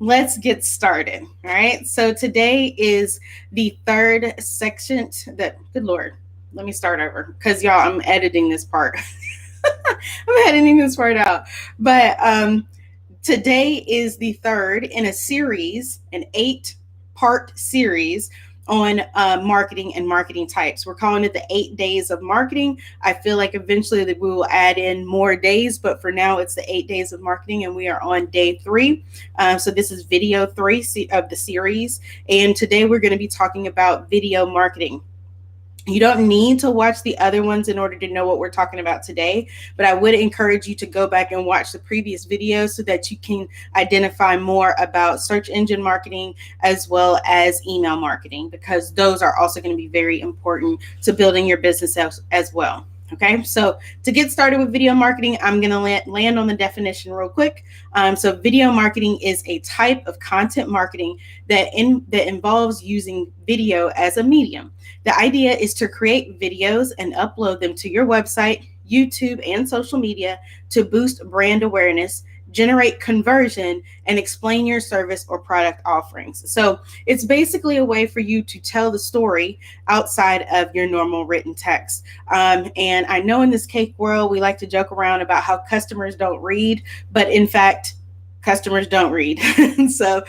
let's get started. All right. So today is the third section good Lord, let me start over because y'all, I'm editing this part. I'm editing this part out. But today is the third in a series, an 8-part series on marketing and marketing types. We're calling it the 8 days of marketing. I feel like eventually that we will add in more days, but for now it's the 8 days of marketing, and we are on day 3. So this is video 3 of the series, and today we're going to be talking about video marketing. You don't need to watch the other ones in order to know what we're talking about today, but I would encourage you to go back and watch the previous videos so that you can identify more about search engine marketing as well as email marketing, because those are also going to be very important to building your business as well. Okay, so to get started with video marketing, I'm going to land on the definition real quick. So video marketing is a type of content marketing that involves using video as a medium. The idea is to create videos and upload them to your website, YouTube, and social media to boost brand awareness, generate conversion, and explain your service or product offerings. So it's basically a way for you to tell the story outside of your normal written text. And I know in this cake world, we like to joke around about how customers don't read, but in fact, customers don't read. So,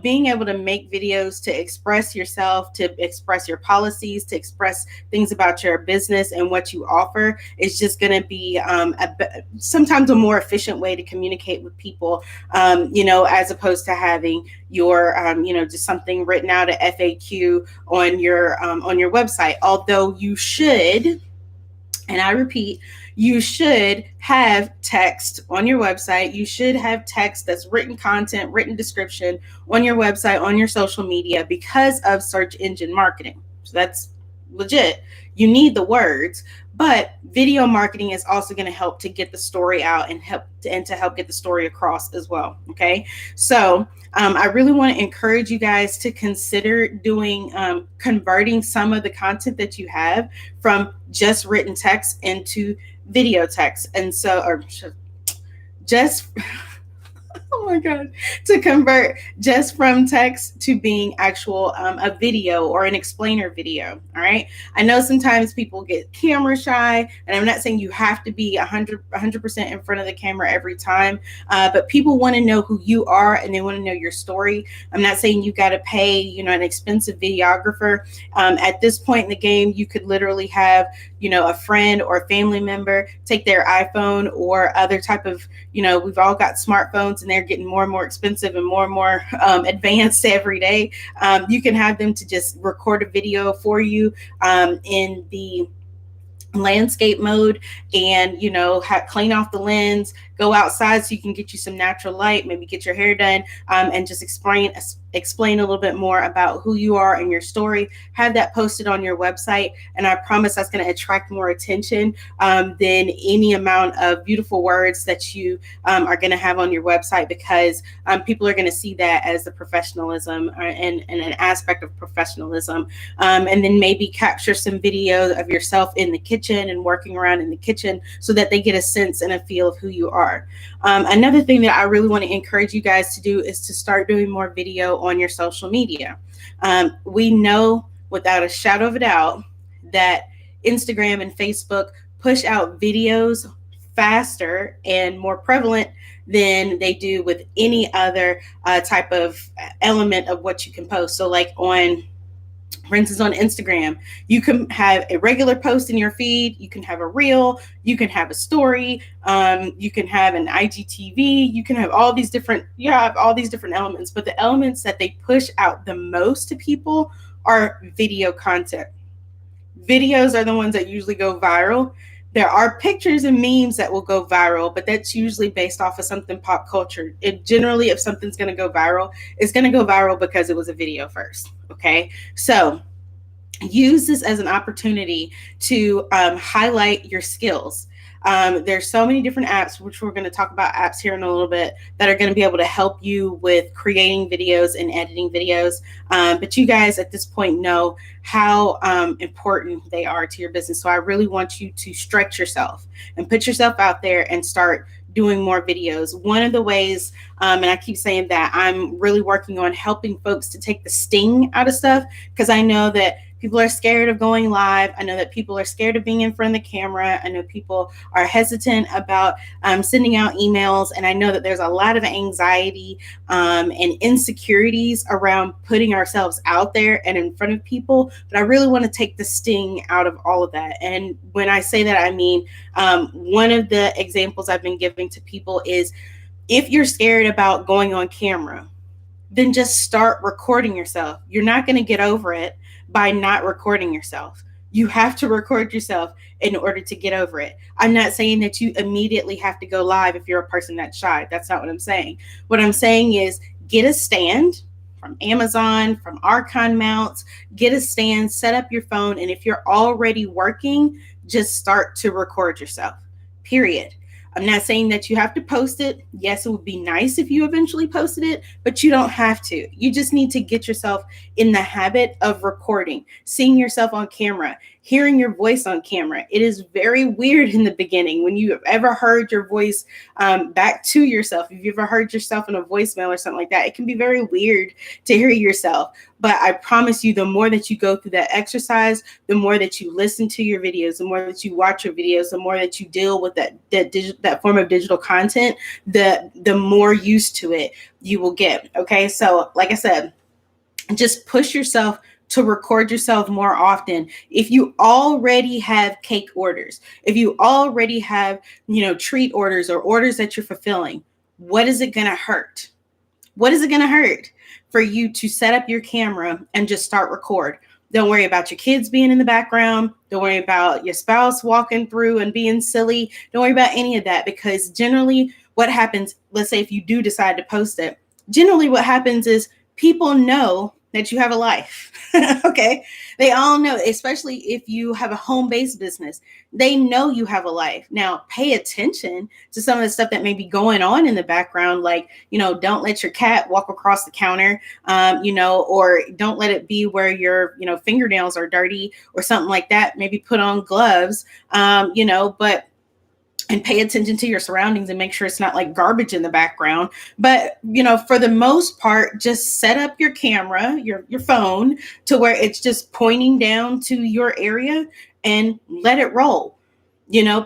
being able to make videos to express yourself, to express your policies, to express things about your business and what you offer is just going to be sometimes a more efficient way to communicate with people, as opposed to having your, just something written out, a FAQ on your website. Although you should, and I repeat, you should have text on your website. You should have text that's written content, written description on your website, on your social media, because of search engine marketing. So that's legit. You need the words, but video marketing is also going to help to get the story out and to help get the story across as well. Okay, so I really want to encourage you guys to consider doing converting some of the content that you have from just written text into video text, and so or just oh my God, to convert just from text to being actual a video or an explainer video. All right. I know sometimes people get camera shy, and I'm not saying you have to be 100% in front of the camera every time, but people want to know who you are and they want to know your story. I'm not saying you got to pay, an expensive videographer. At this point in the game, you could literally have, a friend or a family member take their iPhone or other type of, we've all got smartphones and they're getting more and more expensive and more advanced every day. You can have them to just record a video for you in the landscape mode, and clean off the lens, go outside so you can get you some natural light, maybe get your hair done, and just explain a little bit more about who you are and your story. Have that posted on your website, and I promise that's going to attract more attention than any amount of beautiful words that you are going to have on your website, because people are going to see that as the professionalism and an aspect of professionalism. And then maybe capture some video of yourself in the kitchen and working around in the kitchen so that they get a sense and a feel of who you are. Another thing that I really want to encourage you guys to do is to start doing more video on your social media. We know without a shadow of a doubt that Instagram and Facebook push out videos faster and more prevalent than they do with any other type of element of what you can post. So like for instance, on Instagram, you can have a regular post in your feed, you can have a reel, you can have a story, you can have an IGTV, you can have all these different elements, but the elements that they push out the most to people are video content. Videos are the ones that usually go viral. There are pictures and memes that will go viral, but that's usually based off of something pop culture. Generally, if something's going to go viral, it's going to go viral because it was a video first. Okay, so use this as an opportunity to highlight your skills. There's so many different apps, which we're going to talk about apps here in a little bit, that are going to be able to help you with creating videos and editing videos. But you guys at this point know how important they are to your business. So I really want you to stretch yourself and put yourself out there and start doing more videos. One of the ways, and I keep saying that, I'm really working on helping folks to take the sting out of stuff, because I know that people are scared of going live. I know that people are scared of being in front of the camera. I know people are hesitant about sending out emails. And I know that there's a lot of anxiety and insecurities around putting ourselves out there and in front of people. But I really want to take the sting out of all of that. And when I say that, I mean, one of the examples I've been giving to people is, if you're scared about going on camera, then just start recording yourself. You're not going to get over it by not recording yourself. You have to record yourself in order to get over it. I'm not saying that you immediately have to go live if you're a person that's shy. That's not what I'm saying. What I'm saying is, get a stand from Amazon, from Archon Mounts, get a stand, set up your phone, and if you're already working, just start to record yourself, period. I'm not saying that you have to post it. Yes, it would be nice if you eventually posted it, but you don't have to. You just need to get yourself in the habit of recording, seeing yourself on camera, hearing your voice on camera. It is very weird in the beginning when you have ever heard your voice back to yourself. If you've ever heard yourself in a voicemail or something like that, it can be very weird to hear yourself. But I promise you, the more that you go through that exercise, the more that you listen to your videos, the more that you watch your videos, the more that you deal with that form of digital content, the more used to it you will get. Okay, so like I said, just push yourself to record yourself more often. If you already have cake orders, if you already have, treat orders or orders that you're fulfilling, what is it going to hurt? What is it going to hurt for you to set up your camera and just start record? Don't worry about your kids being in the background. Don't worry about your spouse walking through and being silly. Don't worry about any of that, because generally what happens, let's say if you do decide to post it, generally what happens is people know that you have a life. Okay. They all know, especially if you have a home-based business, they know you have a life. Now, pay attention to some of the stuff that may be going on in the background. Like, don't let your cat walk across the counter, or don't let it be where your, fingernails are dirty or something like that. Maybe put on gloves, and pay attention to your surroundings and make sure it's not like garbage in the background. But, for the most part, just set up your camera, your phone, to where it's just pointing down to your area and let it roll.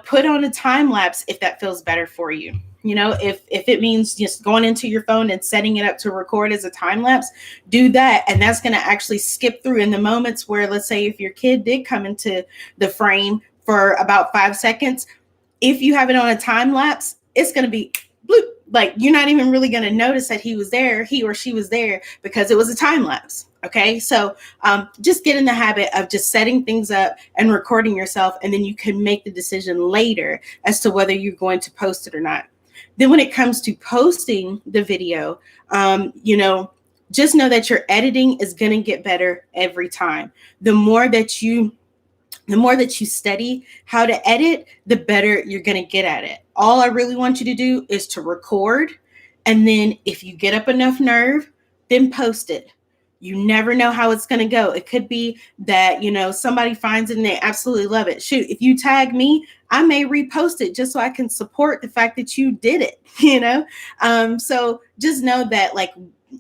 Put on a time lapse if that feels better for you. If it means just going into your phone and setting it up to record as a time lapse, do that. And that's going to actually skip through in the moments where, let's say if your kid did come into the frame for about 5 seconds, if you have it on a time lapse, it's going to be bloop. Like, you're not even really going to notice that he or she was there, because it was a time lapse. Okay. So just get in the habit of just setting things up and recording yourself. And then you can make the decision later as to whether you're going to post it or not. Then when it comes to posting the video, just know that your editing is going to get better every time. The more that you study how to edit, the better you're going to get at it. All I really want you to do is to record. And then if you get up enough nerve, then post it. You never know how it's going to go. It could be that, somebody finds it and they absolutely love it. Shoot, if you tag me, I may repost it just so I can support the fact that you did it, So just know that, like,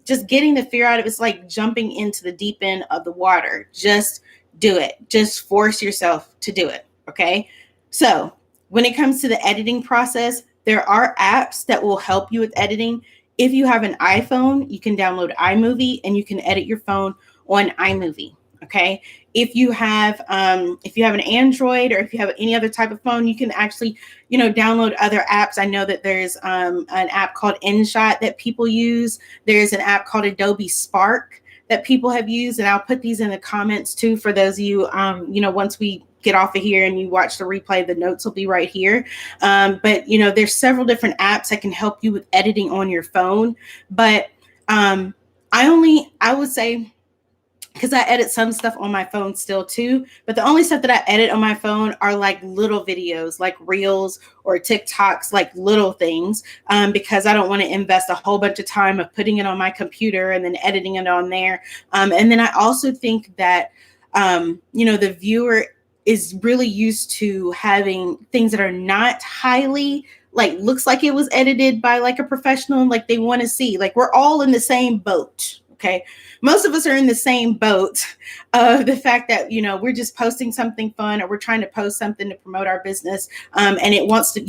just getting the fear out of it's like jumping into the deep end of the water. Just do it. Just force yourself to do it. Okay. So when it comes to the editing process, there are apps that will help you with editing. If you have an iPhone, you can download iMovie and you can edit your phone on iMovie. Okay. If you have an Android, or if you have any other type of phone, you can actually, download other apps. I know that there's an app called InShot that people use. There's an app called Adobe Spark that people have used. And I'll put these in the comments too, for those of you, once we get off of here and you watch the replay, the notes will be right here. But there's several different apps that can help you with editing on your phone. But I would say, because I edit some stuff on my phone still too, but the only stuff that I edit on my phone are like little videos, like Reels or TikToks, like little things, because I don't want to invest a whole bunch of time of putting it on my computer and then editing it on there. And then I also think that, the viewer is really used to having things that are not highly like looks like it was edited by like a professional and like they want to see, like we're all in the same boat. Okay. Most of us are in the same boat of the fact that, we're just posting something fun, or we're trying to post something to promote our business. And you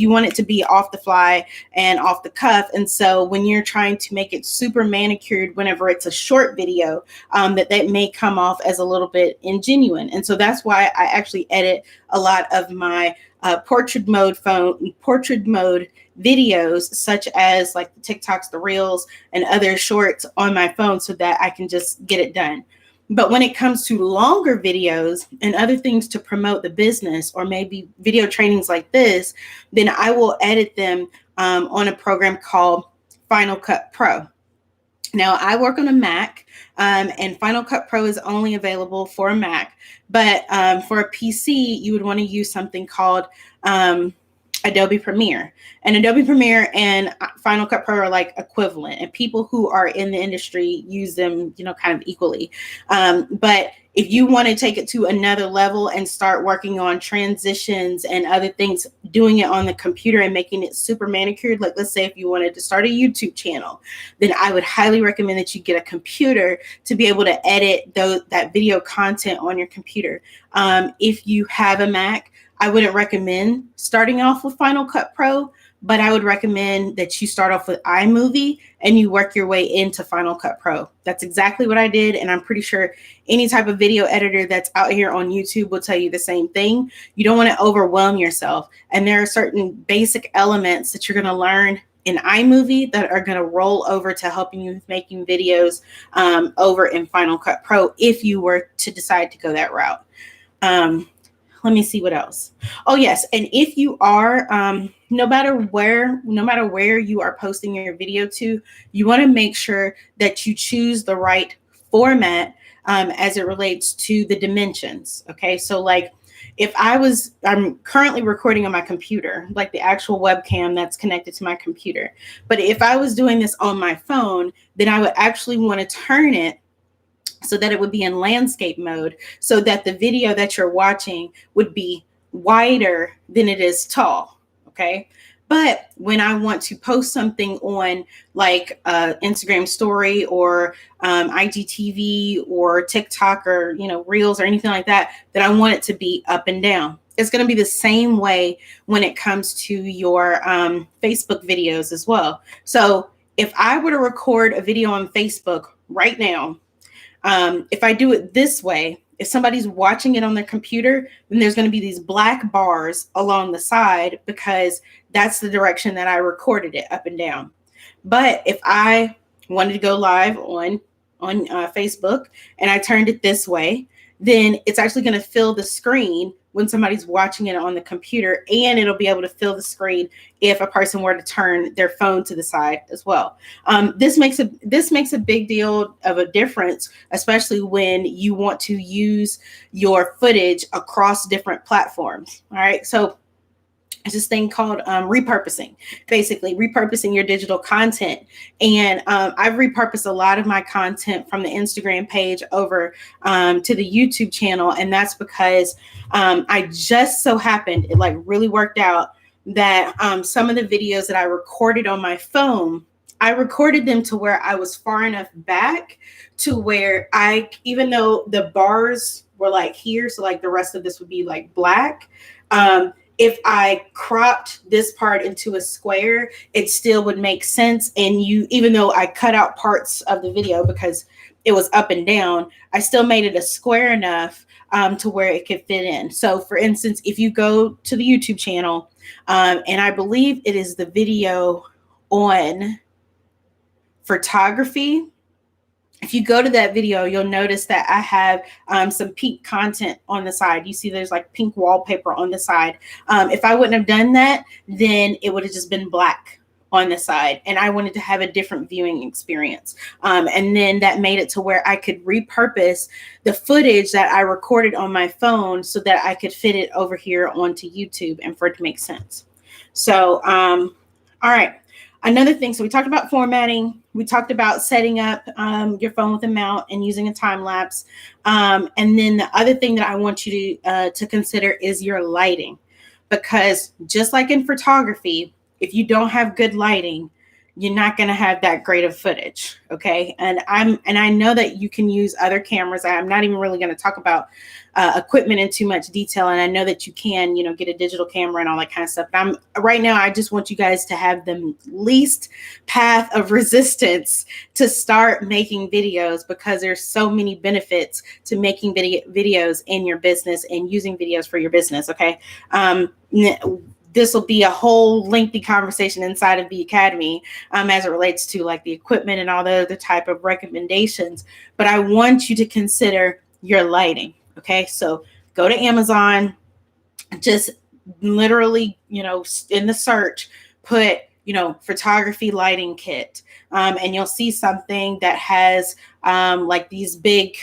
want it to be off the fly and off the cuff. And so when you're trying to make it super manicured, whenever it's a short video, that may come off as a little bit ingenuine. And so that's why I actually edit a lot of my portrait mode videos, such as like the TikToks, the Reels, and other shorts on my phone, so that I can just get it done. But when it comes to longer videos and other things to promote the business, or maybe video trainings like this, then I will edit them on a program called Final Cut Pro. Now, I work on a Mac, and Final Cut Pro is only available for a Mac. But for a PC, you would want to use something called Adobe Premiere. And Adobe Premiere and Final Cut Pro are like equivalent, and people who are in the industry use them, kind of equally. But if you want to take it to another level and start working on transitions and other things, doing it on the computer and making it super manicured, like let's say if you wanted to start a YouTube channel, then I would highly recommend that you get a computer to be able to edit that video content on your computer. If you have a Mac, I wouldn't recommend starting off with Final Cut Pro, but I would recommend that you start off with iMovie and you work your way into Final Cut Pro. That's exactly what I did, and I'm pretty sure any type of video editor that's out here on YouTube will tell you the same thing. You don't want to overwhelm yourself, and there are certain basic elements that you're going to learn in iMovie that are going to roll over to helping you with making videos over in Final Cut Pro if you were to decide to go that route. Let me see what else. Oh, yes. And if you are, no matter where you are posting your video to, you want to make sure that you choose the right format as it relates to the dimensions. Okay. So like if I'm currently recording on my computer, like the actual webcam that's connected to my computer. But if I was doing this on my phone, then I would actually want to turn it so that it would be in landscape mode, so that the video that you're watching would be wider than it is tall. Okay. But when I want to post something on like Instagram story or IGTV or TikTok or, Reels or anything like that, then I want it to be up and down. It's going to be the same way when it comes to your Facebook videos as well. So if I were to record a video on Facebook right now, if I do it this way, if somebody's watching it on their computer, then there's going to be these black bars along the side because that's the direction that I recorded it, up and down. But if I wanted to go live on Facebook and I turned it this way, then it's actually going to fill the screen when somebody's watching it on the computer, and it'll be able to fill the screen if a person were to turn their phone to the side as well. This makes a big deal of a difference, especially when you want to use your footage across different platforms. All right, so it's this thing called repurposing, basically repurposing your digital content. And I've repurposed a lot of my content from the Instagram page over to the YouTube channel. And that's because I just so happened, it like really worked out that some of the videos that I recorded on my phone, I recorded them to where I was far enough back to where even though the bars were like here, so like the rest of this would be like black, if I cropped this part into a square, it still would make sense. And even though I cut out parts of the video because it was up and down, I still made it a square enough to where it could fit in. So for instance, if you go to the YouTube channel, and I believe it is the video on photography, if you go to that video, you'll notice that I have some pink content on the side. You see there's like pink wallpaper on the side. If I wouldn't have done that, then it would have just been black on the side. And I wanted to have a different viewing experience. And then that made it to where I could repurpose the footage that I recorded on my phone so that I could fit it over here onto YouTube and for it to make sense. So, all right. Another thing, so we talked about formatting. We talked about setting up your phone with a mount and using a time lapse. And then the other thing that I want you to consider is your lighting, because just like in photography, if you don't have good lighting, you're not going to have that great of footage. Okay. And I know that you can use other cameras. I'm not even really going to talk about equipment in too much detail. And I know that you can, get a digital camera and all that kind of stuff. But right now, I just want you guys to have the least path of resistance to start making videos, because there's so many benefits to making videos in your business and using videos for your business. Okay. This will be a whole lengthy conversation inside of the academy as it relates to like the equipment and all the other type of recommendations. But I want you to consider your lighting. Okay, so go to Amazon, just literally, in the search, put, photography lighting kit, and you'll see something that has like these big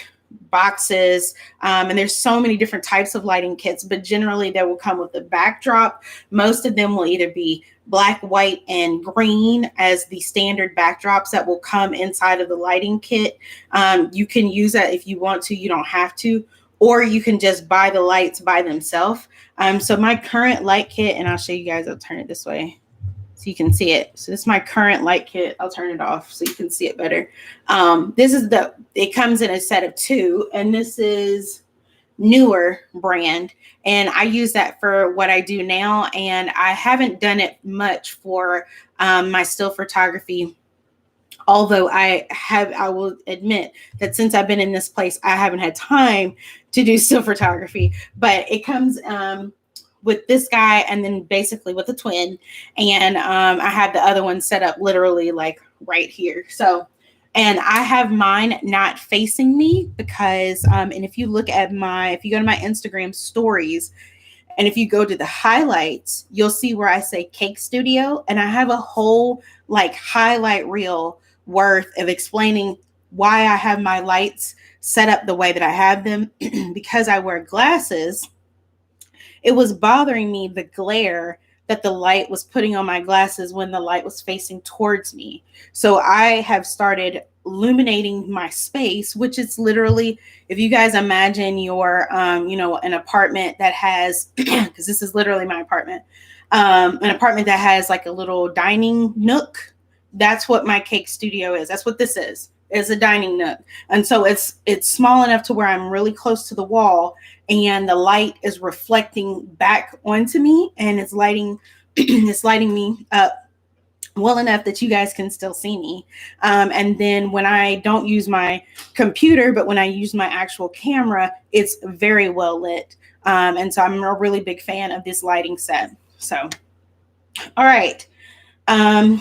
boxes, and there's so many different types of lighting kits, but generally they will come with a backdrop. Most of them will either be black, white, and green as the standard backdrops that will come inside of the lighting kit. You can use that if you want to, you don't have to, or you can just buy the lights by themselves. So my current light kit, and I'll show you guys, I'll turn it this way so you can see it. So this is my current light kit. I'll turn it off so you can see it better. It comes in a set of 2, and this is newer brand. And I use that for what I do now. And I haven't done it much for my still photography. Although I will admit that since I've been in this place, I haven't had time to do still photography, but it comes with this guy and then basically with a twin. And I have the other one set up literally like right here. So, and I have mine not facing me because, and if you go to my Instagram stories, and if you go to the highlights, you'll see where I say Cake Studio, and I have a whole like highlight reel worth of explaining why I have my lights set up the way that I have them. Because I wear glasses, it was bothering me, the glare that the light was putting on my glasses when the light was facing towards me. So I have started illuminating my space, which is literally, if you guys imagine your, an apartment that has, because this is literally my apartment, an apartment that has like a little dining nook. That's what my Cake Studio is. That's what this is a dining nook. And so it's small enough to where I'm really close to the wall, and the light is reflecting back onto me, and it's lighting me up well enough that you guys can still see me. And then when I don't use my computer, but when I use my actual camera, it's very well lit. And so I'm a really big fan of this lighting set. So, all right.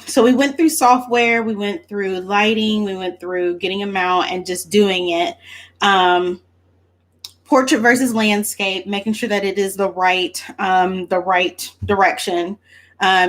So we went through software, we went through lighting, we went through getting a mount and just doing it. Portrait versus landscape, making sure that it is the right direction.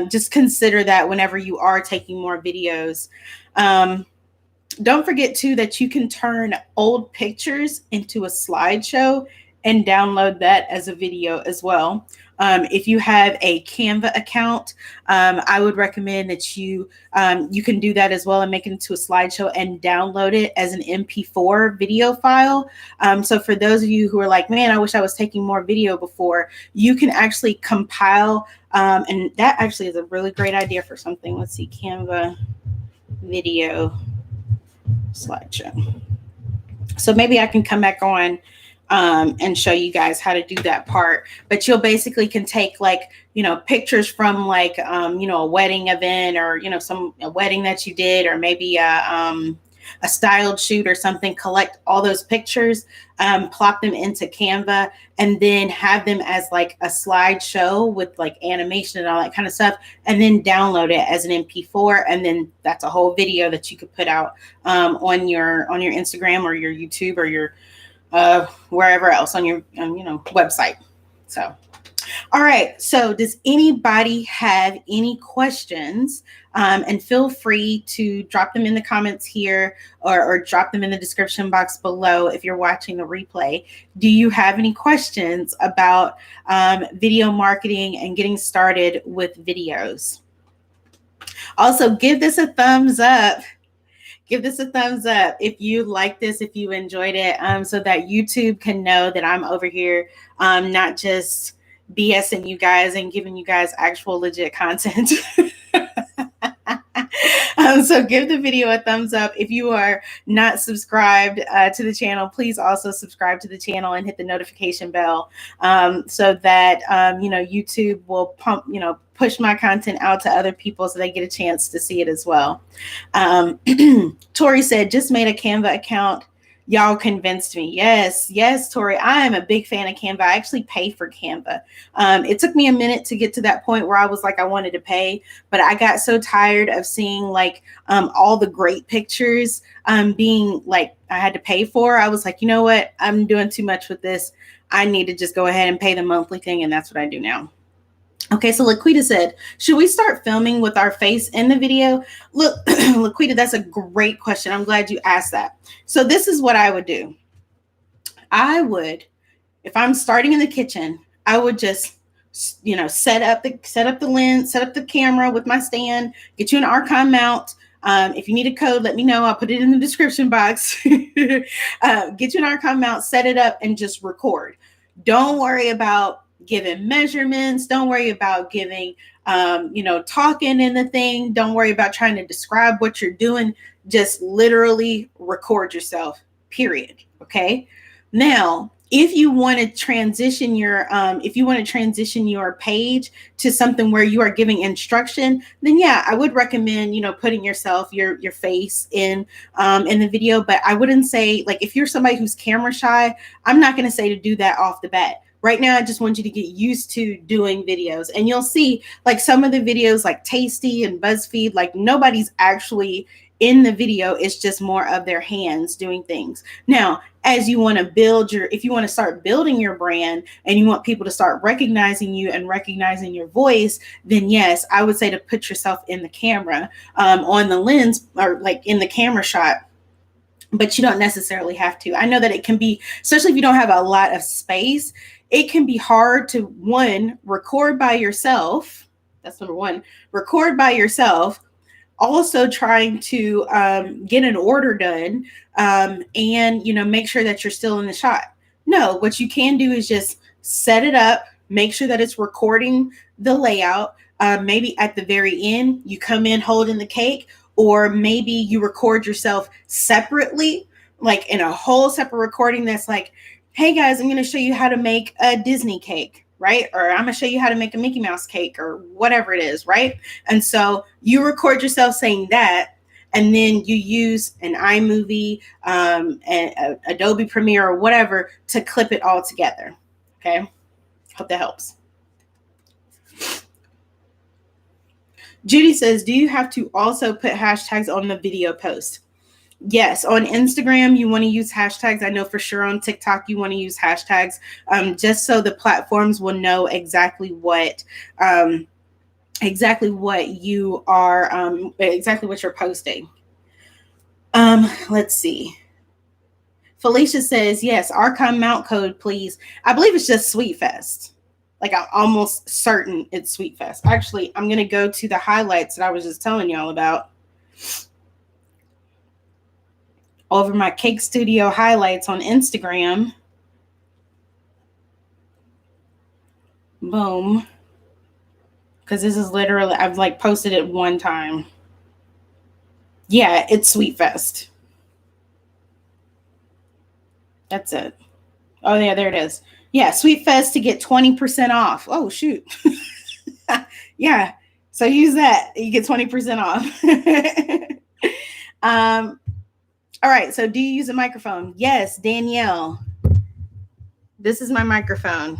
Just consider that whenever you are taking more videos. Don't forget too that you can turn old pictures into a slideshow and download that as a video as well. If you have a Canva account, I would recommend that you can do that as well and make it into a slideshow and download it as an MP4 video file. So for those of you who are like, man, I wish I was taking more video before, you can actually compile, and that actually is a really great idea for something. Let's see, Canva video slideshow. So maybe I can come back on and show you guys how to do that part. But you'll basically can take like, pictures from like, a wedding event or, a wedding that you did, or maybe a styled shoot or something, collect all those pictures, plop them into Canva, and then have them as like a slideshow with like animation and all that kind of stuff, and then download it as an MP4. And then that's a whole video that you could put out on your Instagram or your YouTube or your wherever else on your website. So, all right. So does anybody have any questions? And feel free to drop them in the comments here or drop them in the description box below if you're watching the replay. Do you have any questions about video marketing and getting started with videos? Also, give this a thumbs up. Give this a thumbs up if you like this, if you enjoyed it, so that YouTube can know that I'm over here, not just BSing you guys and giving you guys actual legit content. So give the video a thumbs up. If you are not subscribed to the channel, please also subscribe to the channel and hit the notification bell, so that YouTube will push my content out to other people so they get a chance to see it as well. Tori said, just made a Canva account. Y'all convinced me. Yes, Tori. I am a big fan of Canva. I actually pay for Canva. It took me a minute to get to that point where I was like, I wanted to pay, but I got so tired of seeing like all the great pictures being like I had to pay for. I was like, you know what? I'm doing too much with this. I need to just go ahead and pay the monthly thing, and that's what I do now. Okay, so Laquita said, should we start filming with our face in the video? Look, Laquita, that's a great question. I'm glad you asked that. So this is what I would do. I would, if I'm starting in the kitchen, I would just, set up the lens, set up the camera with my stand, get you an archive mount. If you need a code, let me know. I'll put it in the description box. Get you an archive mount, set it up, and just record. Don't worry about giving measurements. Don't worry about giving, talking in the thing. Don't worry about trying to describe what you're doing. Just literally record yourself, period. Okay. Now, if you want to transition your page to something where you are giving instruction, then yeah, I would recommend, putting your face in the video. But I wouldn't say, like, if you're somebody who's camera shy, I'm not going to say to do that off the bat. Right now, I just want you to get used to doing videos, and you'll see like some of the videos like Tasty and BuzzFeed, like nobody's actually in the video. It's just more of their hands doing things. Now, as you want to if you want to start building your brand and you want people to start recognizing you and recognizing your voice, then yes, I would say to put yourself in the camera, on the lens, or like in the camera shot. But you don't necessarily have to. I know that it can be, especially if you don't have a lot of space, it can be hard to, one, record by yourself. That's number one. Record by yourself. Also trying to get an order done, and make sure that you're still in the shot. No, what you can do is just set it up, make sure that it's recording the layout. Maybe at the very end, you come in holding the cake, or maybe you record yourself separately, like in a whole separate recording that's like, hey guys, I'm going to show you how to make a Disney cake, right? Or I'm going to show you how to make a Mickey Mouse cake, or whatever it is, right? And so you record yourself saying that, and then you use an iMovie, and Adobe Premiere, or whatever to clip it all together. Okay. Hope that helps. Judy says, do you have to also put hashtags on the video post? Yes, on Instagram, you want to use hashtags. I know for sure on TikTok, you want to use hashtags, just so the platforms will know exactly what you are, exactly what you're posting. Let's see. Felicia says, yes, archive mount code, please. I believe it's just SweetFest. Like, I'm almost certain it's SweetFest. Actually, I'm going to go to the highlights that I was just telling y'all about. Over my Cake Studio highlights on Instagram. Boom. Because this is literally, I've like posted it one time. Yeah, it's SweetFest. That's it. Oh yeah, there it is. Yeah, SweetFest to get 20% off. Oh shoot. Yeah. So use that. You get 20% off. All right. So do you use a microphone? Yes, Danielle. This is my microphone.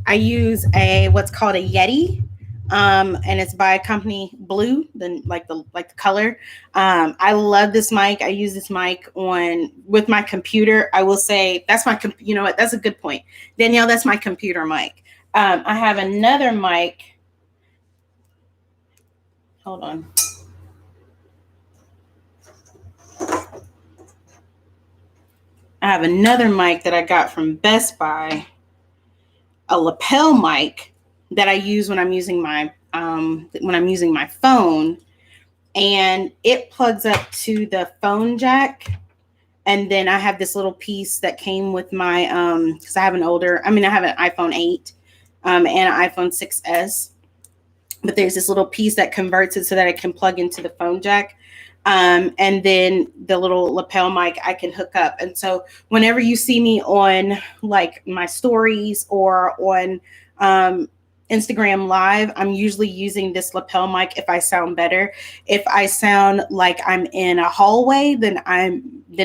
I use what's called a Yeti. And it's by a company Blue, like the color. I love this mic. I use this mic with my computer. I will say that's you know what? That's a good point. Danielle, that's my computer mic. I have another mic. Hold on. I have another mic that I got from Best Buy, a lapel mic that I use when I'm using my phone, and it plugs up to the phone jack. And then I have this little piece that came with my because I have an iPhone 8 and an iPhone 6s. but there's this little piece that converts it so that it can plug into the phone jack. And then the little lapel mic I can hook up. And so whenever you see me on like my stories or on Instagram Live, I'm usually using this lapel mic if I sound better. If I sound like I'm in a hallway, then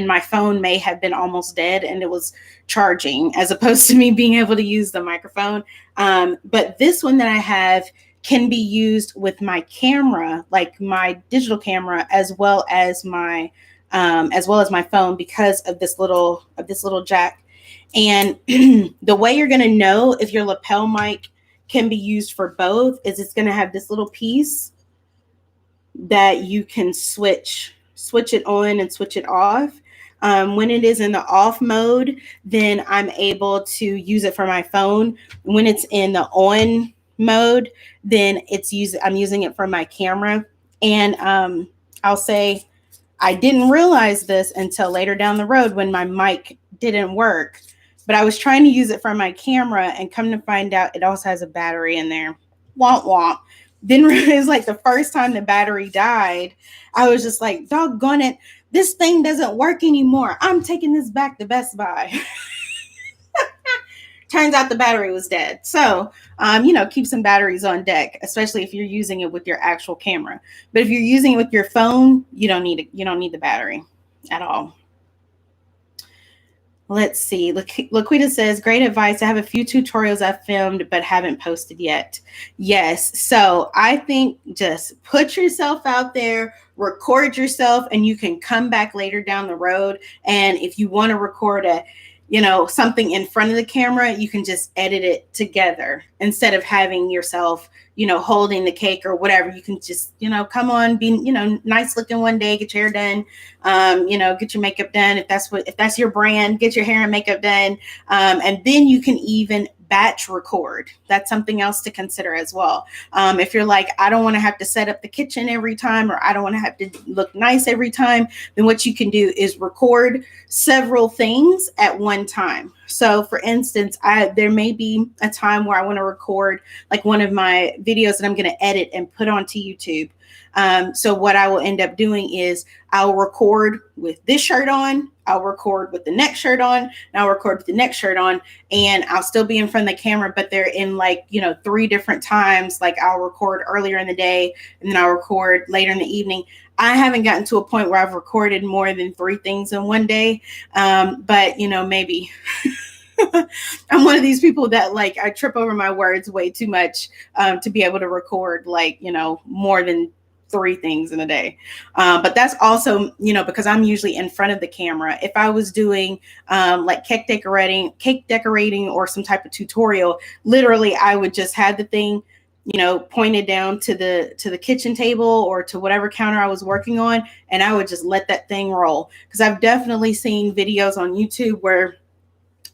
my phone may have been almost dead and it was charging, as opposed to me being able to use the microphone. But this one that I have can be used with my camera, like my digital camera, as well as my phone, because of this little jack. And the way you're going to know if your lapel mic can be used for both is it's going to have this little piece that you can switch it on and switch it off. When it is in the off mode, then I'm able to use it for my phone. When it's in the on mode, then I'm using it for my camera. And I'll say I didn't realize this until later down the road when my mic didn't work, but I was trying to use it for my camera, and come to find out it also has a battery in there. Womp womp. Then it was like the first time the battery died, I was just like, doggone it, this thing doesn't work anymore. I'm taking this back to Best Buy. Turns out the battery was dead. So, keep some batteries on deck, especially if you're using it with your actual camera. But if you're using it with your phone, you don't need the battery at all. Let's see. Laquita says, great advice. I have a few tutorials I've filmed but haven't posted yet. Yes. So I think just put yourself out there, record yourself, and you can come back later down the road. And if you want to record something in front of the camera, you can just edit it together instead of having yourself, holding the cake or whatever. You can just, come on, be, nice looking one day, get your hair done, get your makeup done. If that's your brand, get your hair and makeup done. And then you can even batch record. That's something else to consider as well. If you're like, I don't want to have to set up the kitchen every time, or I don't want to have to look nice every time, then what you can do is record several things at one time. So for instance, there may be a time where I want to record like one of my videos that I'm going to edit and put onto YouTube. So what I will end up doing is I'll record with this shirt on, I'll record with the next shirt on, and I'll record with the next shirt on, and I'll still be in front of the camera, but they're in 3 different times. Like I'll record earlier in the day and then I'll record later in the evening. I haven't gotten to a point where I've recorded more than 3 things in one day. But maybe I'm one of these people that I trip over my words way too much to be able to record more than 3 things in a day. But that's also, because I'm usually in front of the camera. If I was doing cake decorating or some type of tutorial, literally I would just have the thing, pointed down to the kitchen table or to whatever counter I was working on, and I would just let that thing roll. Because I've definitely seen videos on YouTube where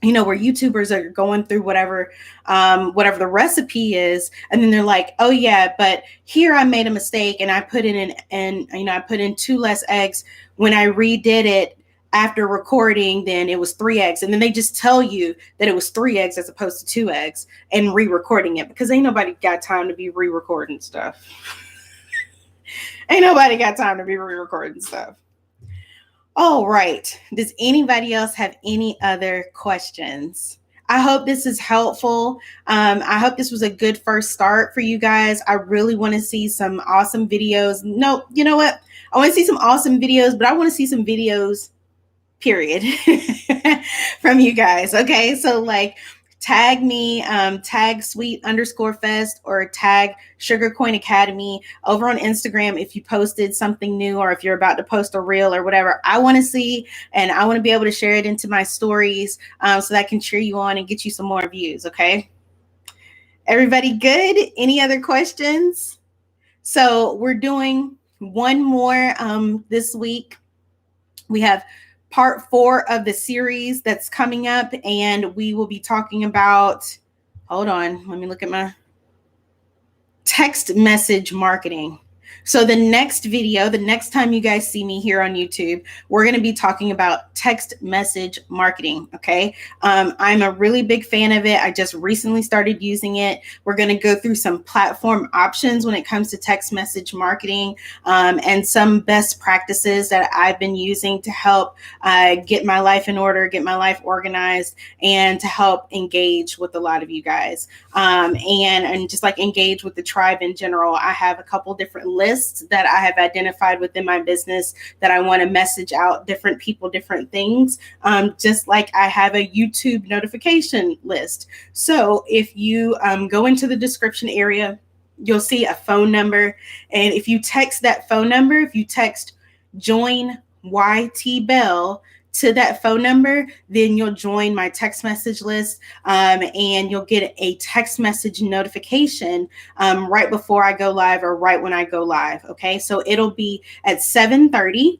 YouTubers are going through whatever the recipe is, and then they're like, oh yeah, but here I made a mistake and I put in 2 less eggs. When I redid it after recording, then it was 3 eggs. And then they just tell you that it was 3 eggs as opposed to 2 eggs, and re-recording it, because ain't nobody got time to be re-recording stuff. Ain't nobody got time to be re-recording stuff. All right. Does anybody else have any other questions? I hope this is helpful. I hope this was a good first start for you guys. I really want to see some awesome videos. No, you know what? I want to see some awesome videos, but I want to see some videos, period, from you guys. Okay. So tag me, tag sweet_fest or tag Sugarcoin Academy over on Instagram if you posted something new, or if you're about to post a reel or whatever. I want to see, and I want to be able to share it into my stories so that I can cheer you on and get you some more views. Okay. Everybody good? Any other questions? So we're doing one more this week. We have part 4 of the series that's coming up, and we will be talking about, hold on, let me look at my text message marketing. So the next video, the next time you guys see me here on YouTube, we're going to be talking about text message marketing. Okay. I'm a really big fan of it. I just recently started using it. We're going to go through some platform options when it comes to text message marketing, and some best practices that I've been using to help get my life in order, get my life organized, and to help engage with a lot of you guys, and just like engage with the tribe in general. I have a couple different lists that I have identified within my business that I want to message out different people, different things, just like I have a YouTube notification list. So if you go into the description area, you'll see a phone number. And if you text that phone number, if you text join YT Bell to that phone number, then you'll join my text message list, and you'll get a text message notification right before I go live or right when I go live. Okay, so it'll be at 7:30.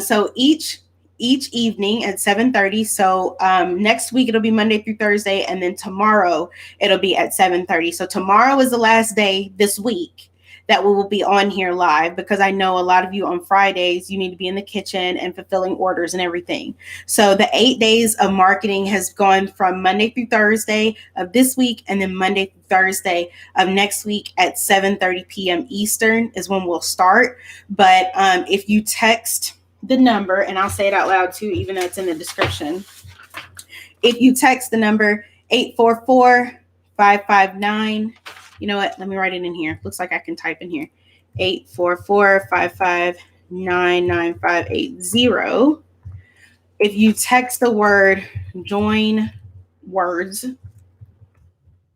So each evening at 7:30. So next week it'll be Monday through Thursday, and then tomorrow it'll be at 7:30. So tomorrow is the last day this week that we will be on here live, because I know a lot of you on Fridays, you need to be in the kitchen and fulfilling orders and everything. So the 8 days of marketing has gone from Monday through Thursday of this week, and then Monday through Thursday of next week at 7:30 p.m. Eastern is when we'll start. But if you text the number, and I'll say it out loud too, even though it's in the description. If you text the number 844-559, you know what? Let me write it in here. Looks like I can type in here. 844-559-9580. If you text the word join words, if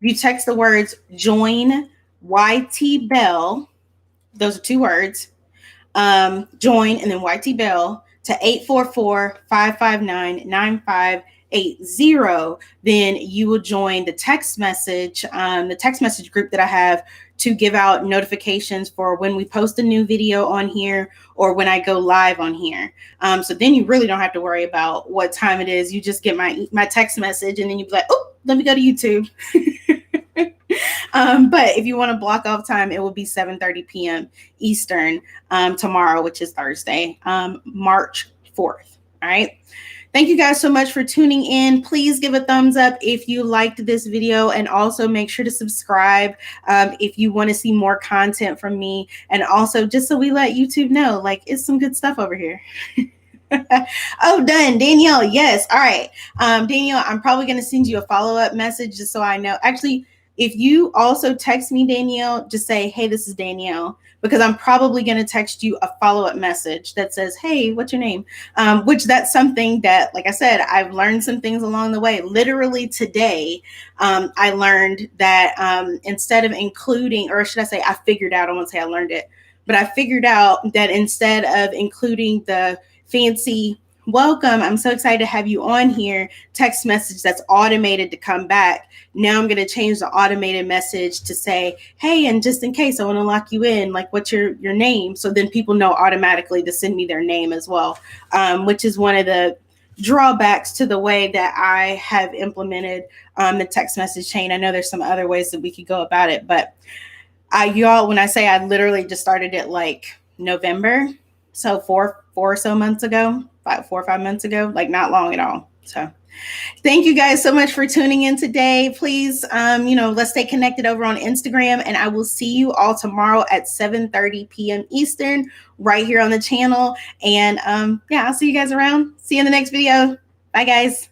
you text the words join YT Bell, those are two words, join and then YT Bell to 844-559-9580, then you will join the text message group that I have to give out notifications for when we post a new video on here or when I go live on here. So then you really don't have to worry about what time it is. You just get my text message, and then you be like, oh, let me go to YouTube. But if you want to block off time, it will be 7:30 p.m. Eastern tomorrow, which is Thursday, March 4th. All right. Thank you guys so much for tuning in. Please give a thumbs up if you liked this video, and also make sure to subscribe if you want to see more content from me. And also, just so we let YouTube know, like, it's some good stuff over here. Oh, done. Danielle. Yes. All right. Danielle, I'm probably going to send you a follow-up message just so I know. Actually, if you also text me, Danielle, just say, hey, this is Danielle, because I'm probably going to text you a follow-up message that says, hey, what's your name? Which that's something that, like I said, I've learned some things along the way. Literally today, I learned that instead of including, or should I say, I figured out, I won't say I learned it, but I figured out that instead of including the fancy welcome, I'm so excited to have you on here text message that's automated to come back, now I'm going to change the automated message to say, hey, and just in case, I want to lock you in, like, what's your name? So then people know automatically to send me their name as well, which is one of the drawbacks to the way that I have implemented the text message chain. I know there's some other ways that we could go about it, but y'all, when I say I literally just started it like November, so four or so months ago, 4 or 5 months ago, like not long at all. So thank you guys so much for tuning in today. Please, let's stay connected over on Instagram, and I will see you all tomorrow at 7:30 p.m. Eastern right here on the channel. And I'll see you guys around. See you in the next video. Bye, guys.